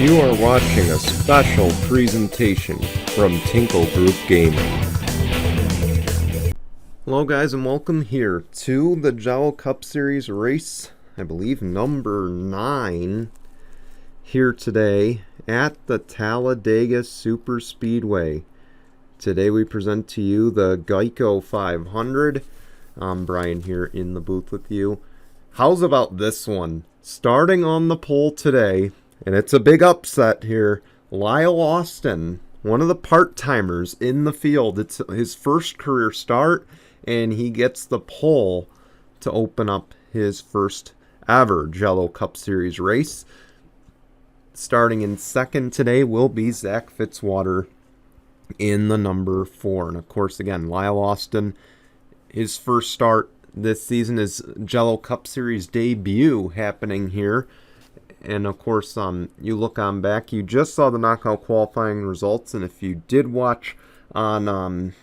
You are watching a special presentation from Tinkle Group Gaming. Hello guys and welcome here to the Jello Cup Series race, I believe number 9, here today at the Talladega Super Speedway. Today we present to you the Geico 500. I'm Brian here in the booth with you. How's about this one? Starting on the pole today, and it's a big upset here, Lyle Austin, one of the part-timers in the field. It's his first career start, and he gets the pole to open up his first ever Jello Cup Series race. Starting in second today will be Zach Fitzwater in the number 4. And of course, again, Lyle Austin, his first start this season is Jello Cup Series debut happening here. And of course, you look on back, you just saw the knockout qualifying results, and if you did watch on,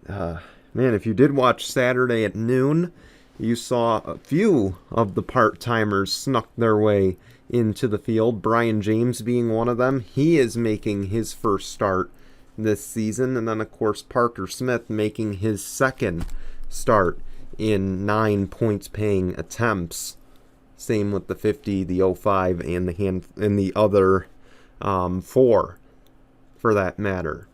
if you did watch Saturday at noon, you saw a few of the part-timers snuck their way into the field, Brian James being one of them. He is making his first start this season, and then of course Parker Smith making his second start in 9 points-paying attempts. Same with the 50, the 05, and the other 4, for that matter.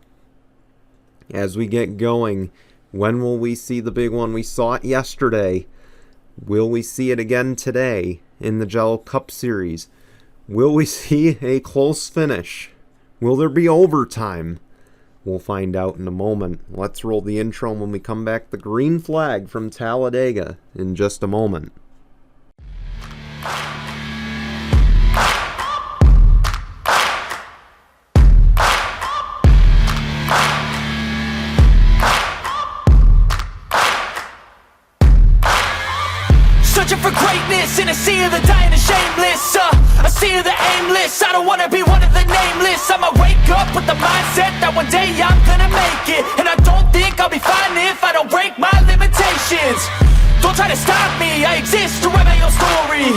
As we get going, when will we see the big one? We saw it yesterday. Will we see it again today in the Jello Cup Series? Will we see a close finish? Will there be overtime? We'll find out in a moment. Let's roll the intro, and when we come back, the green flag from Talladega in just a moment. Searching for greatness in a sea of the dying and shameless, a sea of the aimless. I don't wanna be one of the nameless. I'ma wake up with the mindset that one day I'm gonna make it, and I don't think I'll be fine if I don't break my limitations. Don't try to stop me, I exist to write my own story.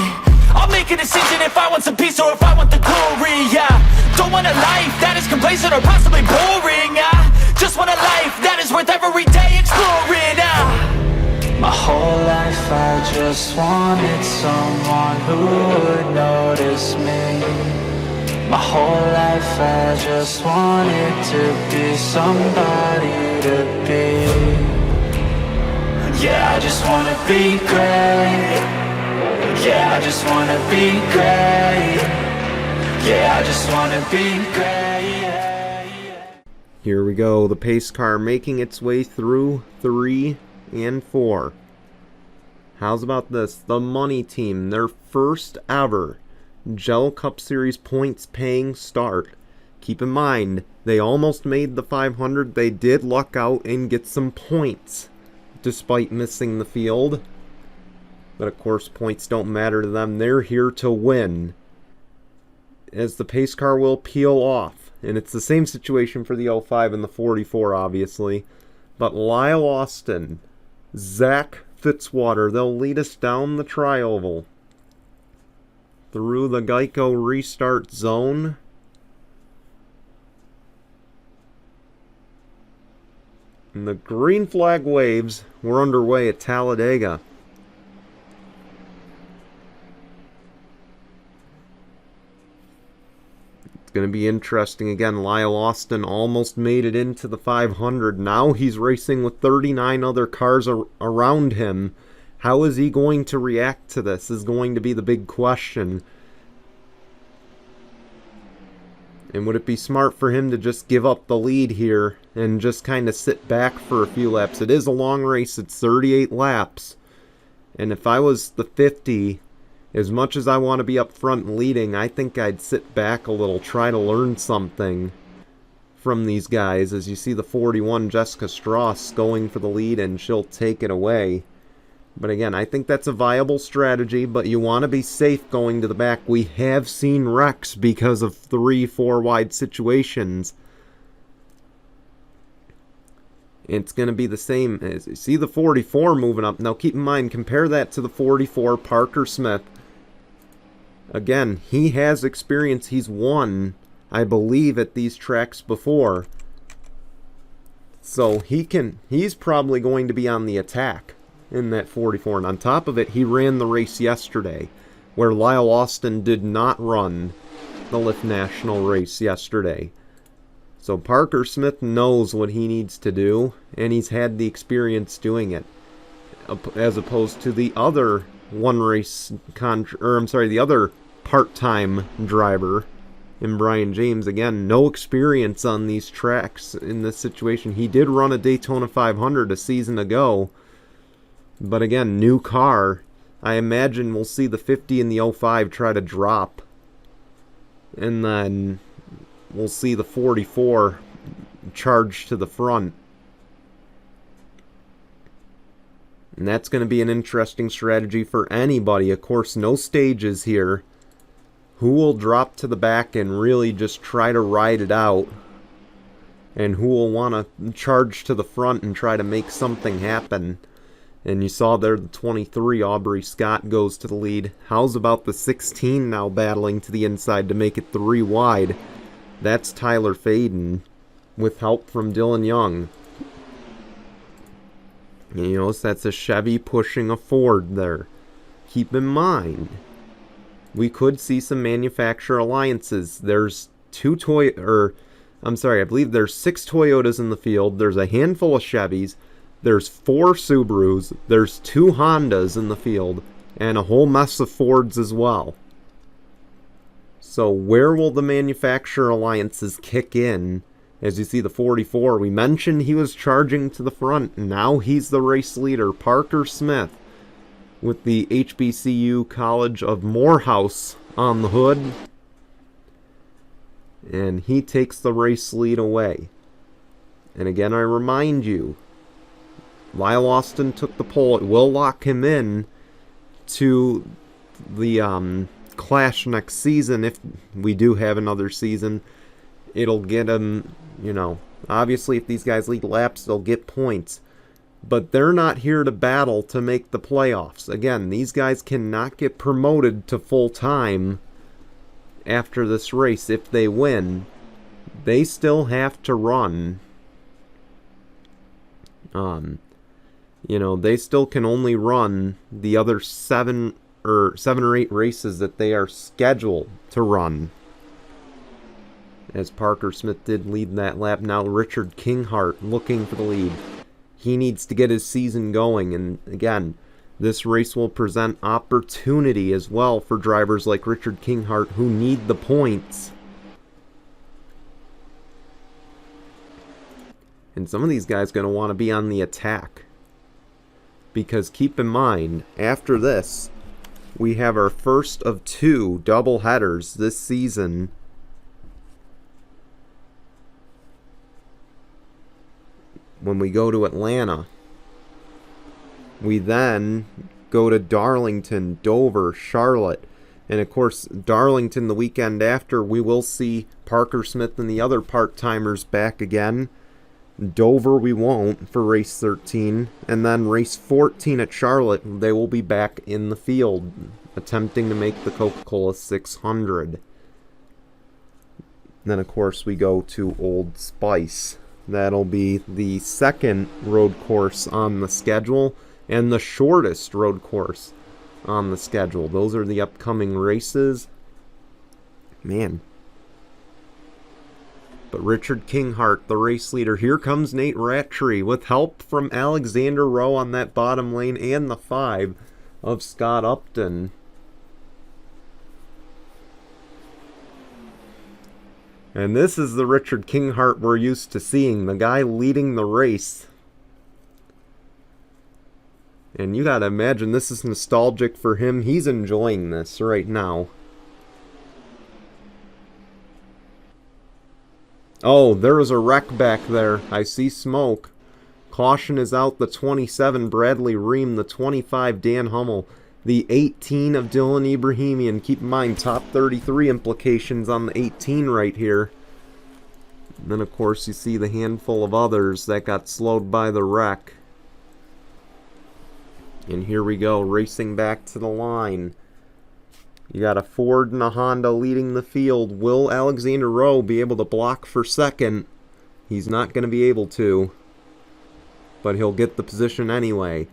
I'll make a decision if I want some peace or if I want the glory. Yeah, don't want a life that is complacent or possibly boring. I just want a life that is worth every day exploring. My whole life I just wanted someone who would notice me. My whole life I just wanted to be somebody to be. Yeah, I just wanna be great. Yeah, I just wanna be great. Yeah, I just wanna be great. Here we go, the pace car making its way through 3 and 4. How's about this? The Money Team, their first ever Jello Cup Series points paying start. Keep in mind, they almost made the 500. They did luck out and get some points despite missing the field. But of course, points don't matter to them. They're here to win, as the pace car will peel off. And it's the same situation for the 05 and the 44, obviously. But Lyle Austin, Zach Fitzwater, they'll lead us down the tri-oval through the Geico restart zone. And the green flag waves. We're underway at Talladega. Going to be interesting. Again, Lyle Austin almost made it into the 500. Now he's racing with 39 other cars around him. How is he going to react to this is going to be the big question. And would it be smart for him to just give up the lead here and just kind of sit back for a few laps? It is a long race. It's 38 laps. And if I was the 50, as much as I want to be up front and leading, I think I'd sit back a little, try to learn something from these guys. As you see the 41, Jessica Strauss, going for the lead, and she'll take it away. But again, I think that's a viable strategy, but you want to be safe going to the back. We have seen wrecks because of 3-4 wide situations. It's going to be the same as you see the 44 moving up. Now keep in mind, compare that to the 44, Parker Smith. Again, he has experience. He's won, I believe, at these tracks before. So he's probably going to be on the attack in that 44. And on top of it, he ran the race yesterday, where Lyle Austin did not run the Lift National race yesterday. So Parker Smith knows what he needs to do, and he's had the experience doing it, as opposed to the other the other part-time driver in Brian James. Again, no experience on these tracks in this situation. He did run a Daytona 500 a season ago, but again, new car. I imagine we'll see the 50 and the 05 try to drop, and then we'll see the 44 charge to the front. And that's going to be an interesting strategy for anybody. Of course, no stages here. Who will drop to the back and really just try to ride it out? And who will want to charge to the front and try to make something happen? And you saw there the 23, Aubrey Scott, goes to the lead. How's about the 16 now battling to the inside to make it 3 wide? That's Tyler Faden with help from Dylan Young. And you notice that's a Chevy pushing a Ford there. Keep in mind, we could see some manufacturer alliances. There's I believe there's 6 Toyotas in the field. There's a handful of Chevys. There's 4 Subarus. There's 2 Hondas in the field. And a whole mess of Fords as well. So where will the manufacturer alliances kick in? As you see the 44, we mentioned he was charging to the front. Now he's the race leader, Parker Smith, with the HBCU College of Morehouse on the hood. And he takes the race lead away. And again, I remind you, Lyle Austin took the pole. It will lock him in to the Clash next season. If we do have another season, it'll get him, obviously if these guys lead laps, they'll get points. But they're not here to battle to make the playoffs. Again, these guys cannot get promoted to full-time after this race. If they win, they still have to run. They still can only run the other 7 or 8 races that they are scheduled to run. As Parker Smith did lead that lap. Now Richard Kinghart looking for the lead. He needs to get his season going. And again, this race will present opportunity as well for drivers like Richard Kinghart who need the points. And some of these guys are going to want to be on the attack. Because keep in mind, after this, we have our first of 2 double headers this season. When we go to Atlanta, we then go to Darlington, Dover, Charlotte, and of course Darlington the weekend after, we will see Parker Smith and the other part-timers back again. Dover we won't for race 13, and then race 14 at Charlotte, they will be back in the field attempting to make the Coca-Cola 600. Then of course we go to Old Spice. That'll be the second road course on the schedule and the shortest road course on the schedule. Those are the upcoming races. Man. But Richard Kinghart, the race leader. Here comes Nate Rattray with help from Alexander Rowe on that bottom lane and the 5 of Scott Upton. And this is the Richard Kinghart we're used to seeing, the guy leading the race. And you gotta imagine this is nostalgic for him. He's enjoying this right now. Oh, there was a wreck back there. I see smoke. Caution is out. The 27, Bradley Ream. The 25, Dan Hummel. The 18 of Dylan Ibrahimian. Keep in mind, top 33 implications on the 18 right here. And then, of course, you see the handful of others that got slowed by the wreck. And here we go, racing back to the line. You got a Ford and a Honda leading the field. Will Alexander Rowe be able to block for second? He's not going to be able to, but he'll get the position anyway.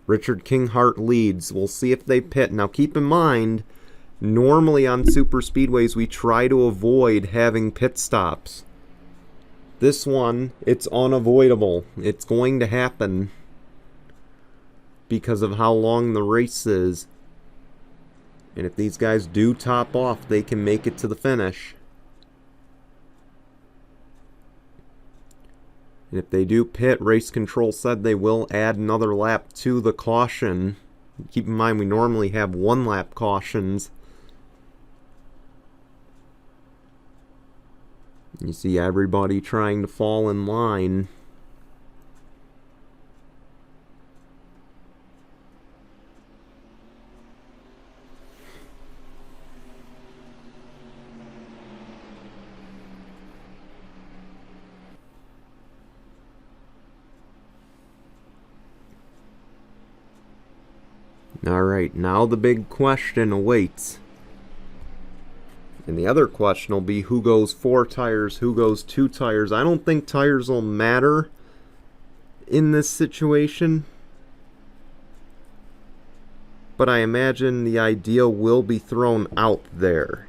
Richard Kinghart leads. We'll see if they pit. Now keep in mind, normally on super speedways we try to avoid having pit stops. This one, it's unavoidable. It's going to happen because of how long the race is. And if these guys do top off, they can make it to the finish. And if they do pit, race control said they will add another lap to the caution. Keep in mind, we normally have 1 lap cautions. You see everybody trying to fall in line. Alright, now the big question awaits. And the other question will be who goes 4 tires, who goes 2 tires. I don't think tires will matter in this situation, but I imagine the idea will be thrown out there.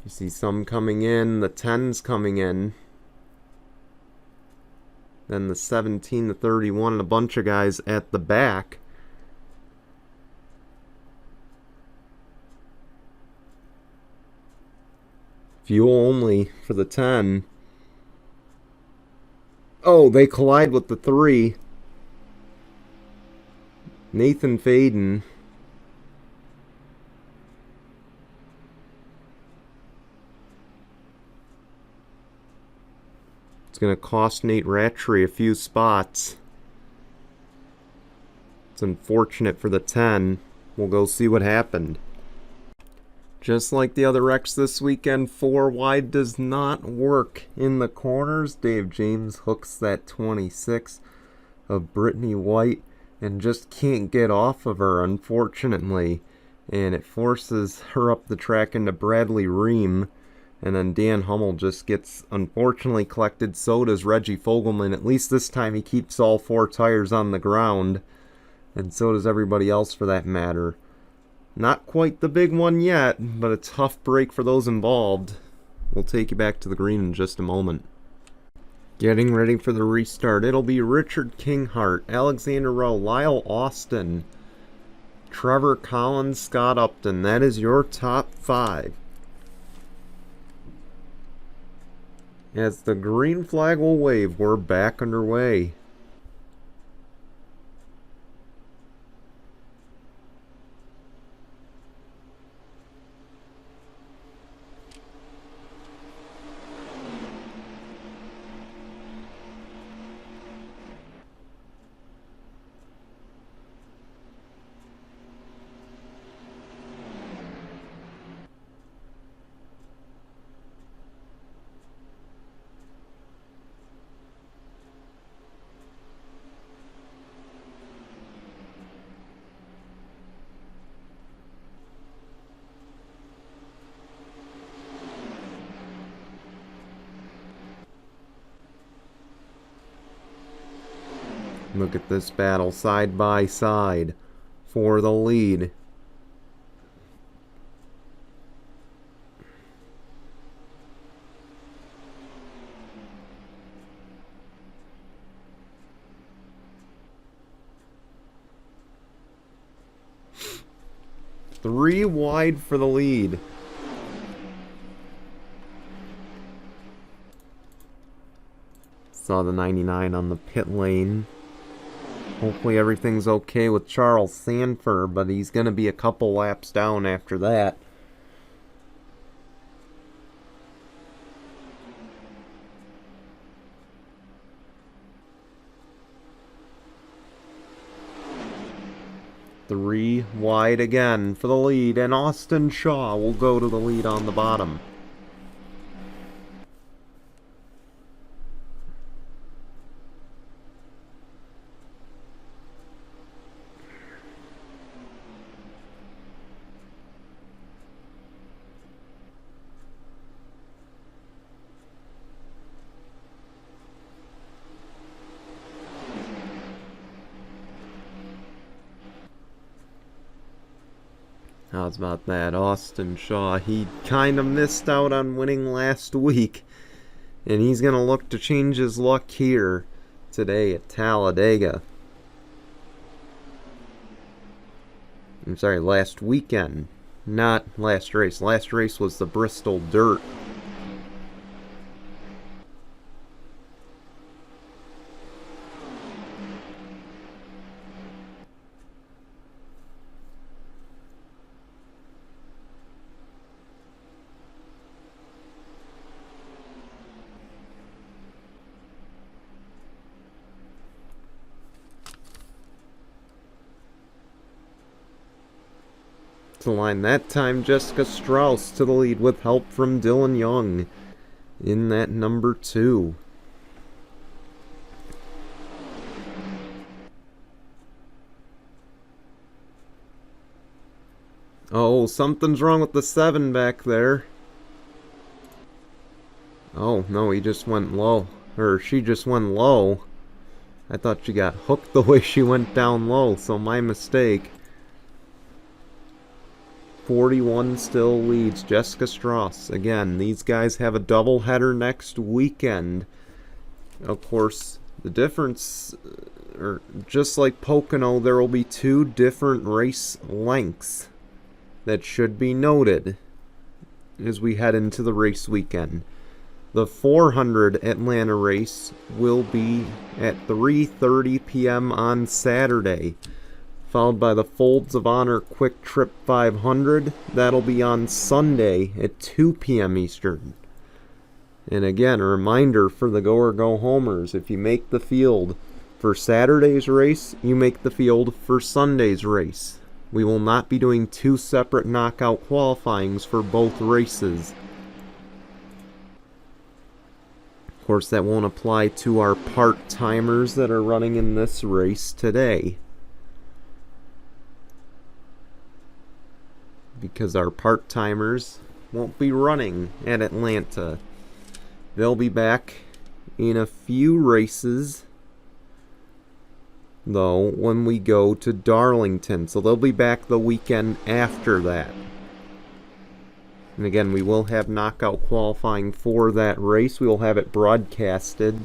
You see some coming in, the 10s coming in. Then the 17, the 31, and a bunch of guys at the back. Fuel only for the 10. Oh, they collide with the 3. Nathan Faden. It's going to cost Nate Rattray a few spots. It's unfortunate for the 10. We'll go see what happened. Just like the other wrecks this weekend, 4 wide does not work in the corners. Dave James hooks that 26 of Brittany White and just can't get off of her, unfortunately. And it forces her up the track into Bradley Ream. And then Dan Hummel just gets, unfortunately, collected. So does Reggie Fogelman. At least this time he keeps all 4 tires on the ground. And so does everybody else for that matter. Not quite the big one yet, but a tough break for those involved. We'll take you back to the green in just a moment. Getting ready for the restart. It'll be Richard Kinghart, Alexander Rowe, Lyle Austin, Trevor Collins, Scott Upton. That is your top 5. As the green flag will wave, we're back underway. Look at this battle side by side for the lead. Three wide for the lead. Saw the 99 on the pit lane. Hopefully everything's okay with Charles Sanford, but he's going to be a couple laps down after that. 3 wide again for the lead, and Austin Shaw will go to the lead on the bottom. How's about that? Austin Shaw, he kind of missed out on winning last week, and he's going to look to change his luck here today at Talladega. I'm sorry, last weekend, not last race. Last race was the Bristol Dirt. To line that time, Jessica Strauss to the lead with help from Dylan Young in that number 2. Oh, something's wrong with the 7 back there. Oh, no, he just went low. Or she just went low. I thought she got hooked the way she went down low, so my mistake. 41 still leads Jessica Strauss. Again, these guys have a doubleheader next weekend. Of course, the difference, or just like Pocono, there will be 2 different race lengths that should be noted as we head into the race weekend. The 400 Atlanta race will be at 3:30 p.m. on Saturday, followed by the Folds of Honor Quick Trip 500. That'll be on Sunday at 2 p.m. Eastern. And again, a reminder for the go or go homers, if you make the field for Saturday's race, you make the field for Sunday's race. We will not be doing 2 separate knockout qualifyings for both races. Of course, that won't apply to our part-timers that are running in this race today, because our part-timers won't be running at Atlanta. They'll be back in a few races, though, when we go to Darlington. So they'll be back the weekend after that. And again, we will have knockout qualifying for that race. We will have it broadcasted,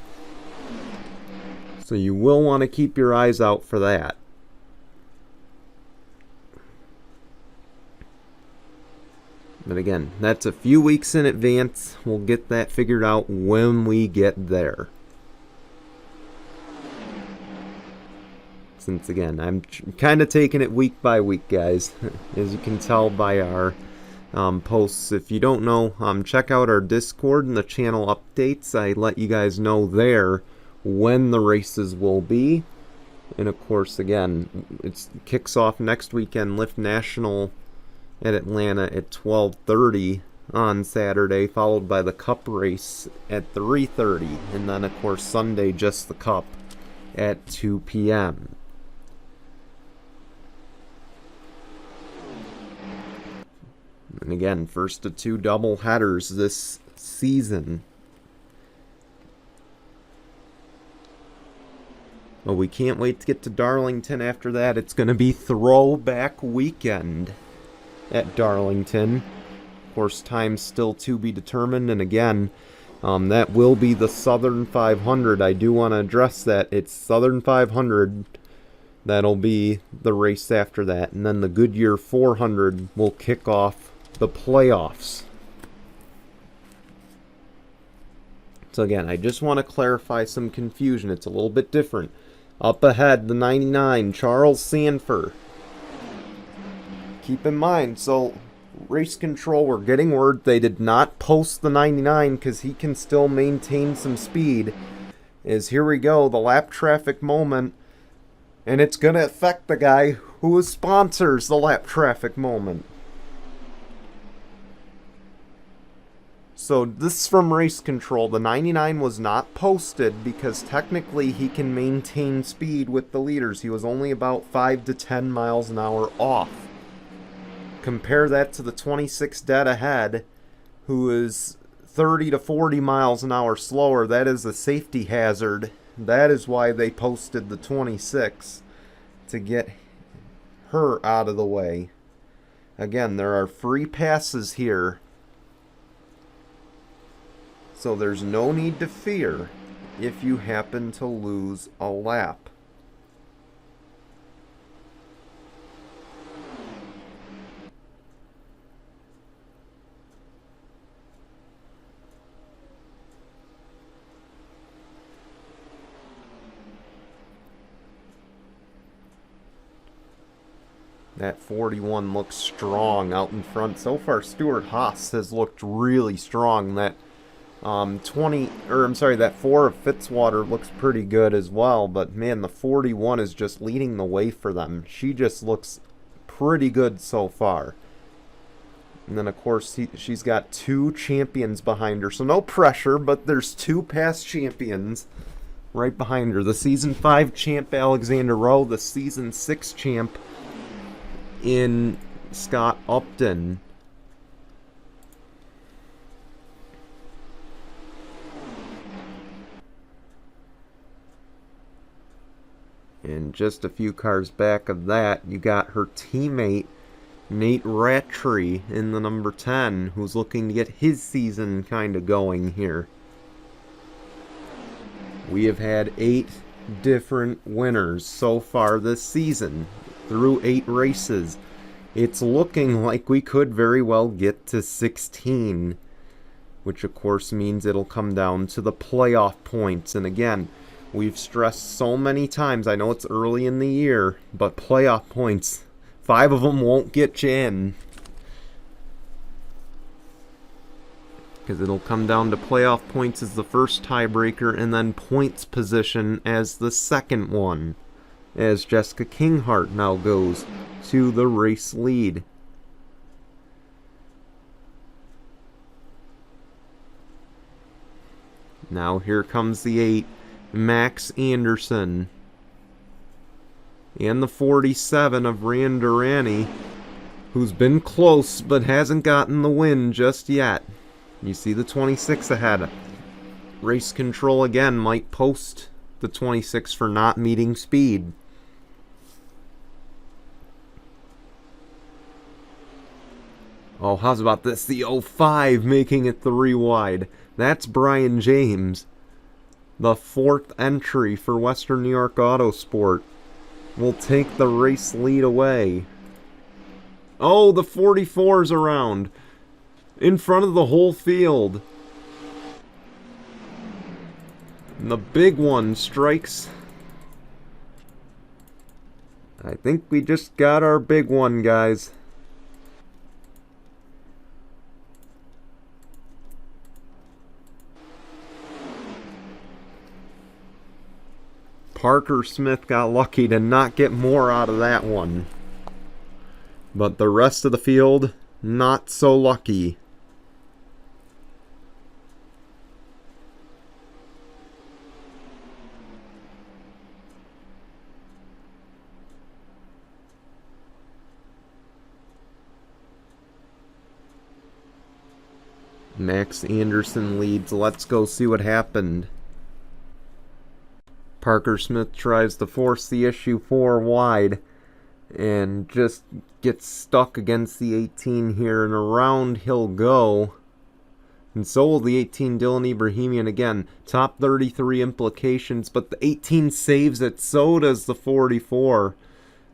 so you will want to keep your eyes out for that. But again, that's a few weeks in advance. We'll get that figured out when we get there. Since again, I'm kind of taking it week by week, guys. As you can tell by our posts. If you don't know, check out our Discord and the channel updates. I let you guys know there when the races will be. And of course, again, it kicks off next weekend, Lift National at Atlanta at 12:30 on Saturday, followed by the Cup race at 3:30, and then of course Sunday just the Cup at 2 p.m. And again, first of 2 double headers this season. Well, we can't wait to get to Darlington after that. It's going to be throwback weekend at Darlington. Of course, time's still to be determined, and again, that will be the Southern 500. I do want to address that. It's Southern 500. That'll be the race after that, and then the Goodyear 400 will kick off the playoffs. So again, I just want to clarify some confusion. It's a little bit different. Up ahead, the 99, Charles Sanford. Keep in mind, so Race Control, we're getting word they did not post the 99 because he can still maintain some speed. Here we go, the lap traffic moment, and it's going to affect the guy who sponsors the lap traffic moment. So this is from race control. The 99 was not posted because technically he can maintain speed with the leaders. He was only about 5 to 10 miles an hour off. Compare that to the 26 dead ahead, who is 30 to 40 miles an hour slower. That is a safety hazard. That is why they posted the 26, to get her out of the way. Again, there are free passes here, so there's no need to fear if you happen to lose a lap. That 41 looks strong out in front. So far, Stuart Haas has looked really strong. That that 4 of Fitzwater looks pretty good as well. But man, the 41 is just leading the way for them. She just looks pretty good so far. And then of course she's got 2 champions behind her, so no pressure. But there's 2 past champions right behind her. The season 5 champ Alexander Rowe, the season 6 champ in Scott Upton. And just a few cars back of that, you got her teammate Nate Rattray in the number 10, who's looking to get his season kind of going here. We have had 8 different winners so far this season through 8 races. It's looking like we could very well get to 16, which of course means it'll come down to the playoff points. And again, we've stressed so many times, I know it's early in the year, but playoff points, 5 of them won't get you in, because it'll come down to playoff points as the first tiebreaker, and then points position as the second one, as Jessica Kinghart now goes to the race lead. Now here comes the 8, Max Anderson, and the 47 of Rand Durrani, who's been close but hasn't gotten the win just yet. You see the 26 ahead. Race control again might post the 26 for not meeting speed. Oh, how's about this? The 05 making it 3 wide. That's Brian James. The 4th entry for Western New York Autosport will take the race lead away. Oh, the 44's around in front of the whole field. And the big one strikes. I think we just got our big one, guys. Parker Smith got lucky to not get more out of that one. But the rest of the field, not so lucky. Max Anderson leads. Let's go see what happened. Parker Smith tries to force the issue 4 wide and just gets stuck against the 18 here, and around he'll go. And so will the 18, Dylan Ibrahimian again. Top 33 implications, but the 18 saves it. So does the 44.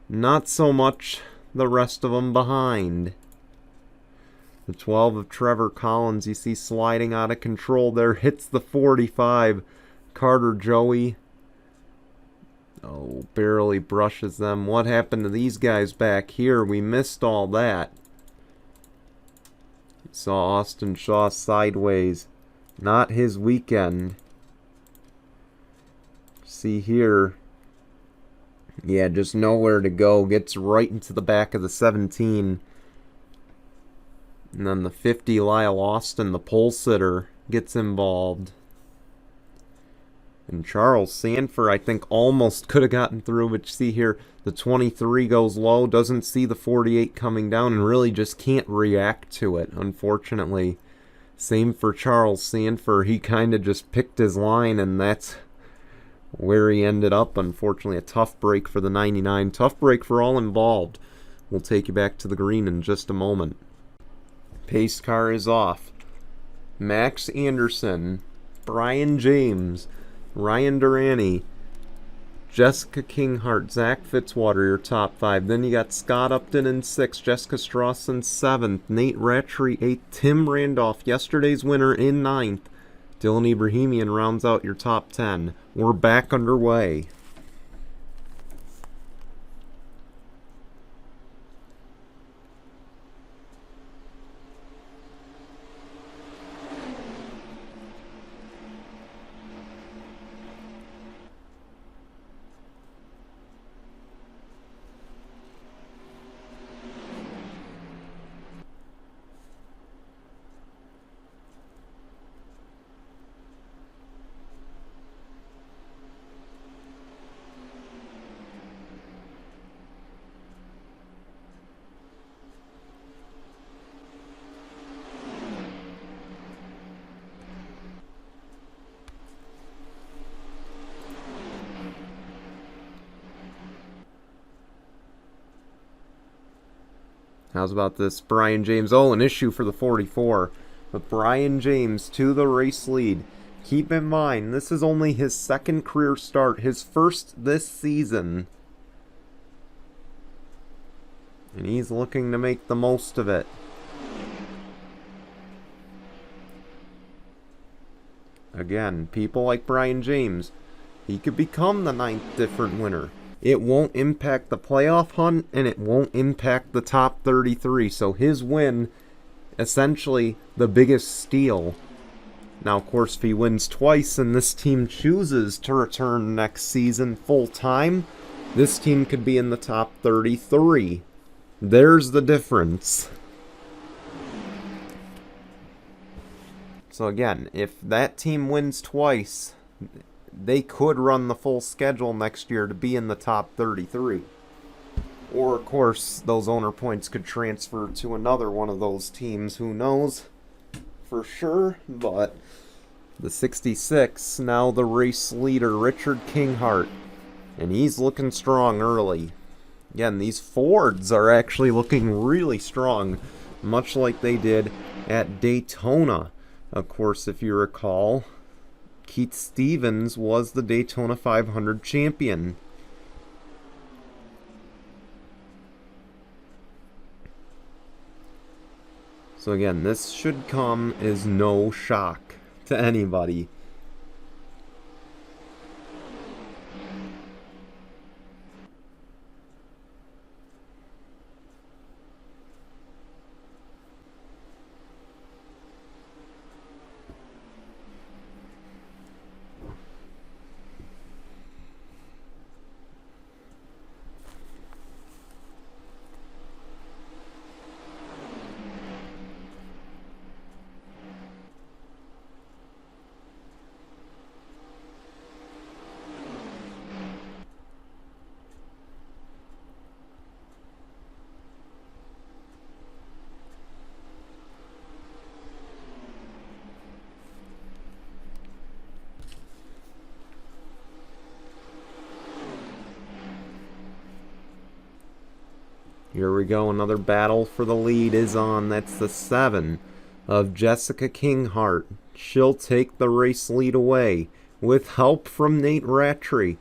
Not so much the rest of them behind. The 12 of Trevor Collins, you see sliding out of control there. Hits the 45. Carter Joey. Oh, barely brushes them. What happened to these guys back here? We missed all that. Saw Austin Shaw sideways. Not his weekend. See here. Yeah, just nowhere to go. Gets right into the back of the 17. And then the 50, Lyle Austin, the pole sitter, gets involved. And Charles Sanford, I think, almost could have gotten through, but you see here, the 23 goes low, doesn't see the 48 coming down, and really just can't react to it, unfortunately. Same for Charles Sanford. He kind of just picked his line, and that's where he ended up. Unfortunately, a tough break for the 99. Tough break for all involved. We'll take you back to the green in just a moment. Pace car is off. Max Anderson, Brian James, Ryan Durrani, Jessica Kinghart, Zach Fitzwater, your top 5. Then you got Scott Upton in 6th, Jessica Strauss in 7th, Nate Rattray 8th, Tim Randolph, yesterday's winner, in 9th. Dylan Ibrahimian rounds out your top 10. We're back underway. How's about this? Brian James. Oh, an issue for the 44. But Brian James to the race lead. Keep in mind, this is only his second career start. His first this season. And he's looking to make the most of it. Again, people like Brian James. He could become the 9th different winner. It won't impact the playoff hunt, and it won't impact the top 33. So his win, essentially the biggest steal. Now, of course, if he wins twice and this team chooses to return next season full time, this team could be in the top 33. There's the difference. So again, if that team wins twice, they could run the full schedule next year to be in the top 33. Or, of course, those owner points could transfer to another one of those teams. Who knows for sure? But the 66, now the race leader, Richard Kinghart. And he's looking strong early. Again, these Fords are actually looking really strong, much like they did at Daytona. Of course, if you recall, Keith Stevens was the Daytona 500 champion. So again, this should come as no shock to anybody. Here we go, another battle for the lead is on. That's the 7 of Jessica Kinghart. She'll take the race lead away with help from Nate Rattray.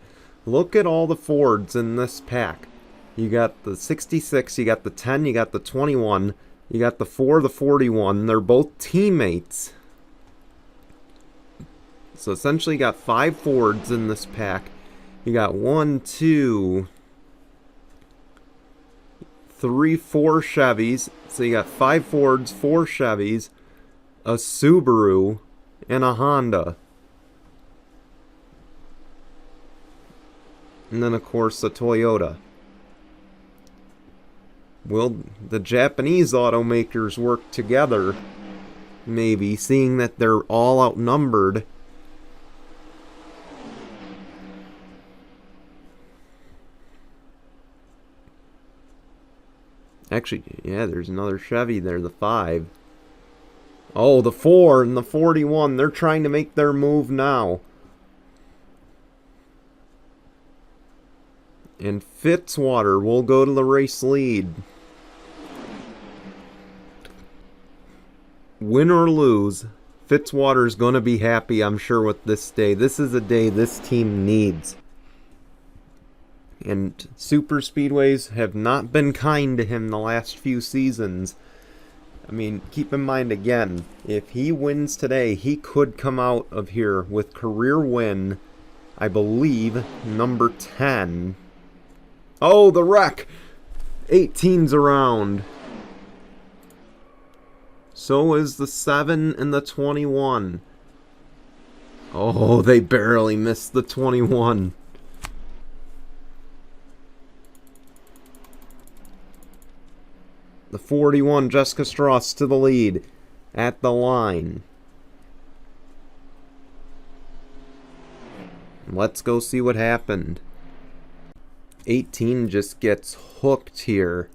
Look at all the Fords in this pack. You got the 66, you got the 10, you got the 21, you got the 4, the 41. They're both teammates. So essentially you got 5 Fords in this pack. You got 1, 2, 3, 4 Chevys. So you got 5 Fords, 4 Chevys, a Subaru, and a Honda. And then, of course, the Toyota. Will the Japanese automakers work together? Maybe, seeing that they're all outnumbered. Actually, yeah, there's another Chevy there, the 5. Oh, the 4 and the 41. They're trying to make their move now. And Fitzwater will go to the race lead. Win or lose, Fitzwater's going to be happy, I'm sure, with this day. This is a day this team needs. And super speedways have not been kind to him the last few seasons. I mean, keep in mind again, if he wins today, he could come out of here with career win, I believe, number 10. Oh, the wreck! 18's around. So is the 7 and the 21. Oh, they barely missed the 21. The 41, Jessica Strauss to the lead at the line. Let's go see what happened. 18 just gets hooked here.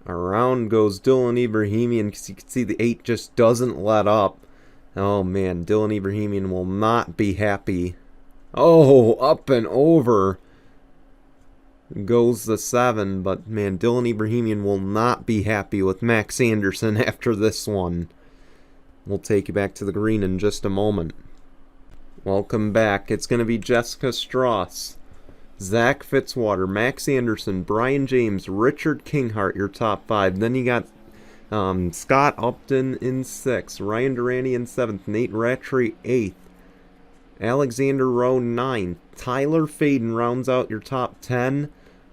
Around goes Dylan Ibrahimian, because you can see the 8 just doesn't let up. Oh man, Dylan Ibrahimian will not be happy. Oh, up and over goes the 7, but man, Dylan Ibrahimian will not be happy with Max Anderson after this one. We'll take you back to the green in just a moment. Welcome back. It's going to be Jessica Strauss, Zach Fitzwater, Max Anderson, Brian James, Richard Kinghart, your top 5. Then you got Scott Upton in 6th, Ryan Durante in 7th, Nate Rattray 8th, Alexander Rowe 9th, Tyler Faden rounds out your top 10.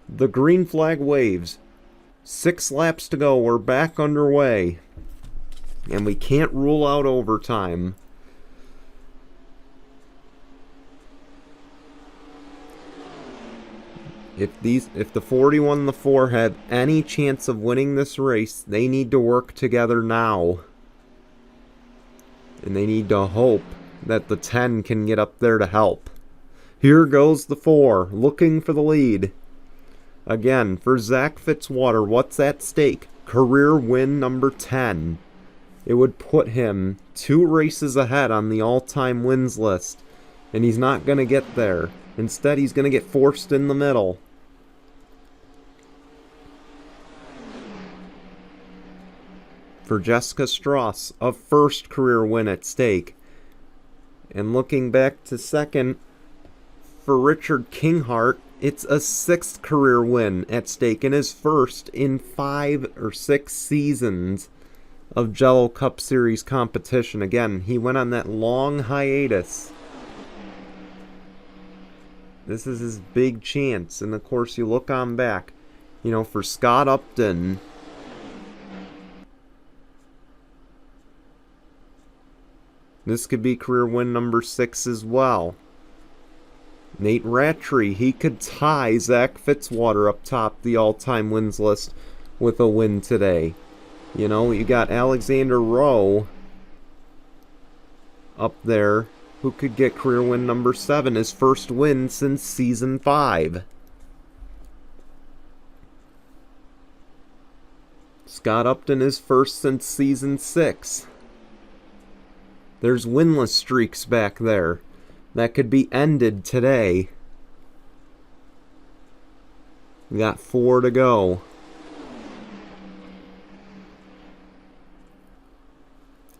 The green flag waves. 6 laps to go. We're back underway. And we can't rule out overtime. If the 41 and the 4 have any chance of winning this race, they need to work together now. And they need to hope that the 10 can get up there to help. Here goes the 4, looking for the lead. Again, for Zach Fitzwater, what's at stake? Career win number 10. It would put him 2 races ahead on the all-time wins list. And he's not going to get there. Instead, he's going to get forced in the middle. For Jessica Strauss, a first career win at stake. And looking back to second, for Richard Kinghart, it's a 6th career win at stake and his first in 5 or 6 seasons of Jello Cup Series competition. Again, he went on that long hiatus. This is his big chance. And of course, you look on back, you know, for Scott Upton, this could be career win number 6 as well. Nate Rattray, he could tie Zach Fitzwater up top the all-time wins list with a win today. You know, you got Alexander Rowe up there who could get career win number 7, his first win since season 5. Scott Upton is first since season 6. There's winless streaks back there that could be ended today. We got 4 to go.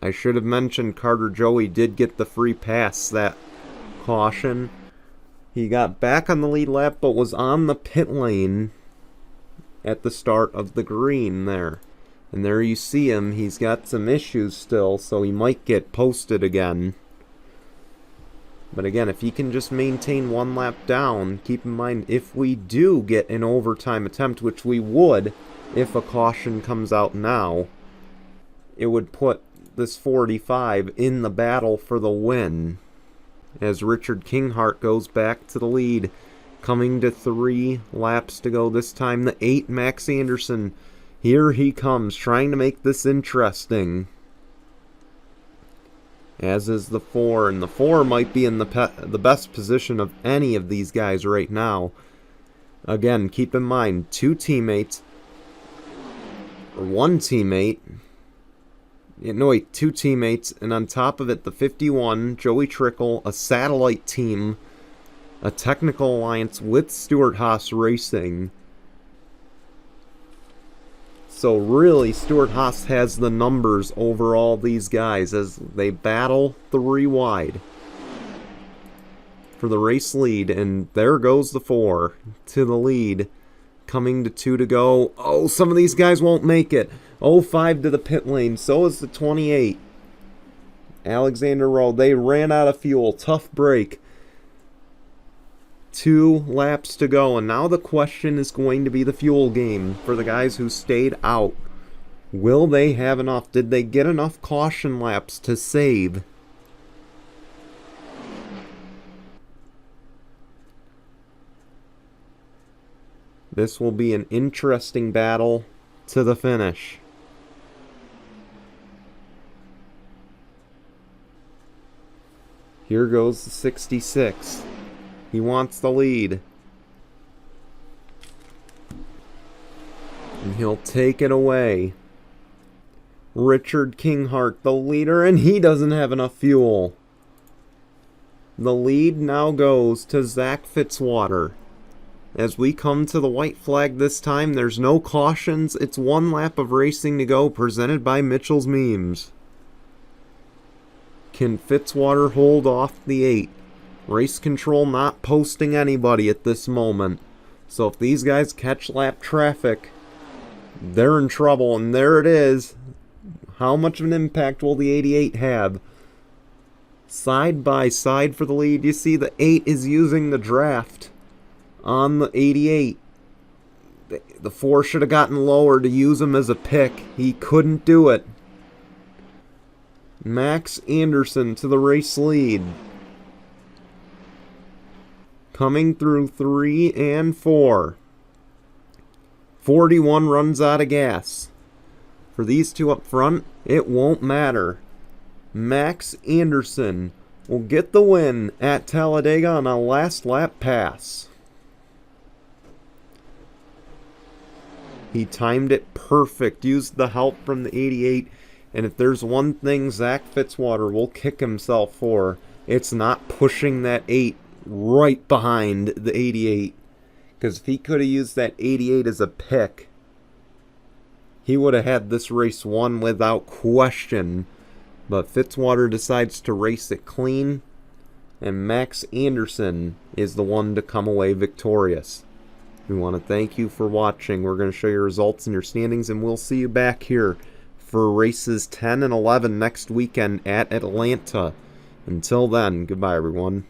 I should have mentioned Carter Joey did get the free pass, that caution. He got back on the lead lap but was on the pit lane at the start of the green there. And there you see him. He's got some issues still, so he might get posted again. But again, if he can just maintain 1 lap down, keep in mind, if we do get an overtime attempt, which we would if a caution comes out now, it would put this 45 in the battle for the win. as Richard Kinghart goes back to the lead. Coming to 3 laps to go. This time the 8, Max Anderson. Here he comes, trying to make this interesting. As is the 4, and the 4 might be in the best position of any of these guys right now. Again, keep in mind, 2 teammates, or 1 teammate, no wait, 2 teammates, and on top of it, the 51, Joey Trickle, a satellite team, a technical alliance with Stewart-Haas Racing. So really, Stewart-Haas has the numbers over all these guys as they battle 3 wide for the race lead. And there goes the 4 to the lead, coming to 2 to go. Oh, some of these guys won't make it. 5 to the pit lane. So is the 28. Alexander Rowe. They ran out of fuel. Tough break. 2 laps to go, and now the question is going to be the fuel game for the guys who stayed out. Will they have enough? Did they get enough caution laps to save? This will be an interesting battle to the finish. Here goes the 66. He wants the lead. And he'll take it away. Richard Kinghart, the leader, and he doesn't have enough fuel. The lead now goes to Zach Fitzwater. As we come to the white flag this time, there's no cautions. It's 1 lap of racing to go, presented by Mitchell's Memes. Can Fitzwater hold off the 8? Race control not posting anybody at this moment. So if these guys catch lap traffic, they're in trouble. And there it is. How much of an impact will the 88 have? Side by side for the lead. You see the 8 is using the draft on the 88. The 4 should have gotten lower to use him as a pick. He couldn't do it. Max Anderson to the race lead. Coming through 3 and 4. 41 runs out of gas. For these 2 up front, it won't matter. Max Anderson will get the win at Talladega on a last lap pass. He timed it perfect, used the help from the 88, and if there's one thing Zach Fitzwater will kick himself for, it's not pushing that 8 right behind the 88. Because if he could have used that 88 as a pick, he would have had this race won without question. But Fitzwater decides to race it clean, and Max Anderson is the one to come away victorious. We want to thank you for watching. We're going to show you results and your standings, and we'll see you back here for races 10 and 11 next weekend at Atlanta. Until then, goodbye everyone.